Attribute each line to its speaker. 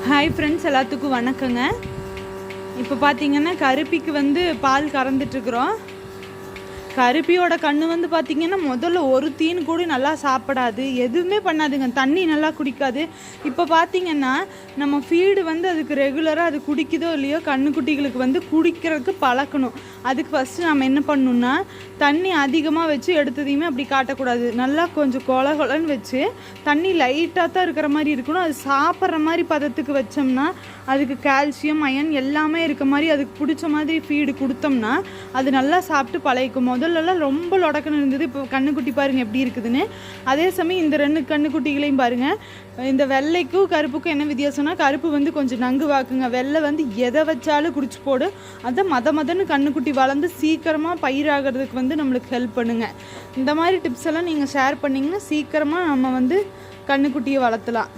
Speaker 1: Hi friends, எல்லாத்துக்கும் வணக்கங்க. இப்போ பார்த்தீங்கன்னா கருப்பிக்கு பால் கறந்துட்டுருக்குறோம். கருப்பியோட கண்ணு பார்த்தீங்கன்னா முதல்ல ஒரு தீன் கூட நல்லா சாப்பிடாது, எதுவுமே பண்ணாதுங்க, தண்ணி நல்லா குடிக்காது. இப்போ பார்த்தீங்கன்னா நம்ம ஃபீடு அதுக்கு ரெகுலராக அது குடிக்குதோ இல்லையோ கண்ணுக்குட்டிகளுக்கு குடிக்கிறதுக்கு பழக்கணும். அதுக்கு ஃபஸ்ட்டு நம்ம என்ன பண்ணணுன்னா, தண்ணி அதிகமாக வச்சு எடுத்ததையுமே அப்படி காட்டக்கூடாது. நல்லா கொஞ்சம் கொல கொலன்னு வச்சு தண்ணி லைட்டாக தான் இருக்கிற மாதிரி இருக்கணும். அது சாப்பிட்ற மாதிரி பதத்துக்கு வச்சோம்னா அதுக்கு கால்சியம் அயன் எல்லாமே இருக்க மாதிரி அதுக்கு பிடிச்ச மாதிரி ஃபீடு கொடுத்தோம்னா அது நல்லா சாப்பிட்டு பழகிக்கும். முதல்லலாம் ரொம்ப லொடக்குன்னு இருந்தது, இப்போ கண்ணுக்குட்டி பாருங்கள் எப்படி இருக்குதுன்னு. அதே சமயம் இந்த 2 கண்ணுக்குட்டிகளையும் பாருங்கள். இந்த வெள்ளைக்கும் கருப்புக்கும் என்ன வித்தியாசம்னா, கருப்பு கொஞ்சம் நங்கு வாக்குங்க, வெள்ளை எதை வச்சாலும் குடிச்சு போடு. அதை மதன்னு கண்ணுக்குட்டி வளர்ந்து சீக்கிரமாக பயிராகிறதுக்கு நம்மளுக்கு ஹெல்ப் பண்ணுங்க. இந்த மாதிரி டிப்ஸ் எல்லாம் நீங்கள் ஷேர் பண்ணிங்கன்னா சீக்கிரமாக நம்ம கண்ணுக்குட்டியை வளர்த்தலாம்.